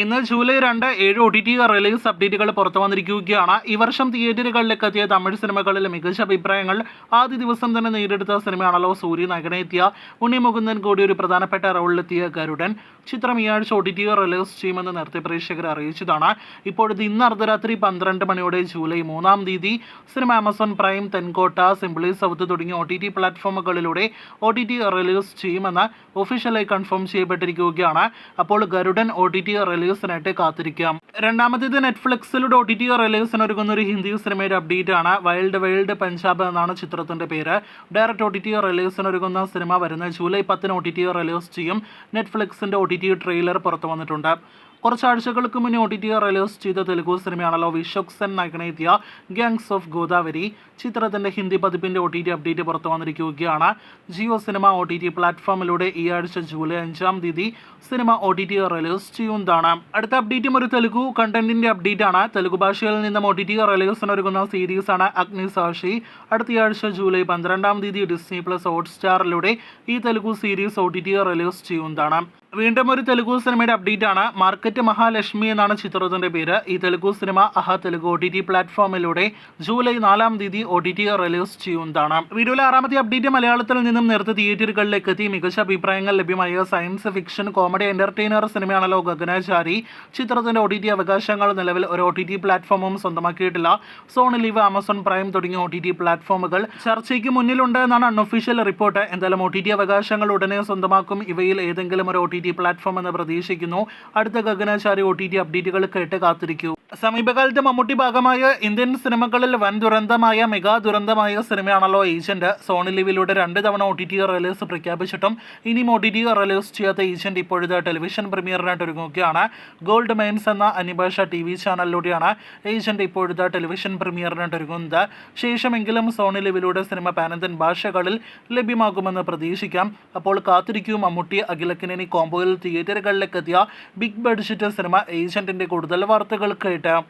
ഇന്ന് July 2 7 OTT release അപ്ഡേറ്റുകൾ പുറത്തു വന്നിരിക്കുകയാണ്. ഈ വർഷം തിയേറ്ററുകളിലേക്ക് എത്തിയ തമിഴ് സിനിമകളിൽ മികച്ച അഭിപ്രായങ്ങൾ ആദ്യ ദിവസം തന്നെ നേടിയെടുത്ത സിനിമയാണല്ലോ സൂര്യ നായകനെത്തിയ ഉണ്ണി മുകുന്ദൻ കൂടി ഒരു പ്രധാനപ്പെട്ട റോളിലെത്തിയ ഗരുഡൻ. ചിത്രം ഈ ആഴ്ച OTT റിലീസ് ചെയ്യുമെന്ന് നേരത്തെ പ്രേക്ഷകർ അറിയിച്ചതാണ്. ഇപ്പോഴത്തെ ഇന്ന് അർദ്ധരാത്രി 12 മണിയോടെ ജൂലൈ 3-ാം തീയതി cinema Amazon Prime, Tentkotta, Simply South തുടങ്ങിയ OTT പ്ലാറ്റ്ഫോമുകളിലൂടെ OTT റിലീസ് ചെയ്യുമെന്ന് ഒഫീഷ്യലായി കൺഫേം ചെയ്യപ്പെട്ടിരിക്കുകയാണ്. അപ്പോൾ ഗരുഡൻ OTT റിലീസിനായിട്ട് കാത്തിരിക്കാം. രണ്ടാമത്തേത് നെറ്റ്ഫ്ലിക്സിലൂടെ OTT റിലീസിന് ഒരുങ്ങുന്ന ഒരു ഹിന്ദി സിനിമയുടെ അപ്ഡേറ്റ് ആണ്. വൈൽഡ് പഞ്ചാബ് എന്നാണ് ചിത്രത്തിന്റെ പേര്. ഡയറക്റ്റ് OTT റിലീസിന് ഒരുങ്ങുന്ന സിനിമ വരുന്ന ജൂലൈ 10-ന് OTT റിലീസ് ചെയ്യും. നെറ്റ്ഫ്ലിക്സിന്റെ OTT ട്രെയിലർ പുറത്തു വന്നിട്ടുണ്ട്. കുറച്ചാഴ്ചകൾക്ക് മുന്നേ OTT റിലീസ് ചെയ്ത തെലുഗു സിനിമയാണല്ലോ വിശ്വക്സൻ നായകനെത്തിയ ഗാങ്സ് ഓഫ് ഗോദാവരി. ചിത്രത്തിന്റെ ഹിന്ദി പതിപ്പിന്റെ OTT അപ്ഡേറ്റ് പുറത്തു വന്നിരിക്കുകയാണ്. ജിയോ സിനിമ OTT പ്ലാറ്റ്ഫോമിലൂടെ ഈ ആഴ്ച ജൂലൈ 5-ാം തീയതി സിനിമ OTT റിലീസ് ചെയ്യുന്നതാണ്. അടുത്ത അപ്ഡേറ്റും ഒരു തെലുഗു കണ്ടന്റിന്റെ അപ്ഡേറ്റ് ആണ്. തെലുഗു ഭാഷയിൽ നിന്നും OTT റിലീസിന് ഒരുങ്ങുന്ന സീരീസ് ആണ് അഗ്നി സാക്ഷി. അടുത്തയാഴ്ച ജൂലൈ 12-ാം തീയതി ഡിസ്നി പ്ലസ് ഹോട്ട്സ്റ്റാറിലൂടെ ഈ തെലുഗു സീരീസ് OTT റിലീസ് ചെയ്യുന്നതാണ്. വീണ്ടും ഒരു തെലുഗു സിനിമയുടെ അപ്ഡേറ്റ് ആണ്. മാർക്കറ്റ് മഹാലക്ഷ്മി എന്നാണ് ചിത്രത്തിന്റെ പേര്. ഈ തെലുഗു സിനിമ തെലുഗു OTT പ്ലാറ്റ്ഫോമിലൂടെ ജൂലൈ 4-ാം തീയതി OTT റിലീസ് ചെയ്യുന്നതാണ്. വീഡിയോയിലെ 6ാമത്തെ അപ്ഡേറ്റ് മലയാളത്തിൽ നിന്നും നേരത്തെ തിയേറ്ററുകളിലേക്ക് എത്തി മികച്ച അഭിപ്രായങ്ങൾ ലഭ്യമായ സയൻസ് ഫിക്ഷൻ കോമഡി എന്റർടൈനർ സിനിമയാണല്ലോ ഗഗനചാരി. ചിത്രത്തിന്റെ OTT അവകാശങ്ങൾ നിലവിൽ ഒരു OTT പ്ലാറ്റ്ഫോമും സ്വന്തമാക്കിയിട്ടില്ല. സോണി ലിവ്, ആമസോൺ പ്രൈം തുടങ്ങിയ OTT പ്ലാറ്റ്ഫോമുകൾ ചർച്ചയ്ക്ക് മുന്നിലുണ്ട് എന്നാണ് അൺഒഫീഷ്യൽ റിപ്പോർട്ട്. എന്തായാലും OTT അവകാശങ്ങൾ ഉടനെ സ്വന്തമാക്കും. ഇവയിൽ ഏതെങ്കിലും ഒരു OTT പ്ലാറ്റ്ഫോം എന്ന് പ്രതീക്ഷിക്കുന്നു. അടുത്ത ഗഗനചാരി OTT അപ്ഡേറ്റുകൾ കേട്ട് കാത്തിരിക്കൂ. സമീപകാലത്ത് മമ്മൂട്ടി ഭാഗമായ ഇന്ത്യൻ സിനിമകളിൽ വൻ ദുരന്തമായ മെഗാ ദുരന്തമായ സിനിമയാണല്ലോ ഏജന്റ്. സോണി ലിവിലൂടെ 2 തവണ OTT റിലീസ് പ്രഖ്യാപിച്ചിട്ടും ഇനിയും OTT റിലീസ് ചെയ്യാത്ത ഏജന്റ് ഇപ്പോഴത്തെ ടെലിവിഷൻ പ്രീമിയറിനായിട്ട് ഒരുങ്ങുകയാണ്. ഗോൾഡ് മൈൻസ് എന്ന അന്യഭാഷ TV ചാനലിലൂടെയാണ് ഏജന്റ് ഇപ്പോഴത്തെ ടെലിവിഷൻ പ്രീമിയറിനായിട്ട് ഒരുങ്ങുന്നത്. ശേഷമെങ്കിലും സോണി ലിവിലൂടെ സിനിമ പാനന്തൻ ഭാഷകളിൽ ലഭ്യമാകുമെന്ന് പ്രതീക്ഷിക്കാം. അപ്പോൾ കാത്തിരിക്കൂ. മമ്മൂട്ടി അഖിലക്കിനി കോംബോയിൽ തിയേറ്ററുകളിലേക്ക് എത്തിയ ബിഗ് ബഡ്ജറ്റ് സിനിമ ഏജന്റിന്റെ കൂടുതൽ വാർത്തകൾ കേട്ട്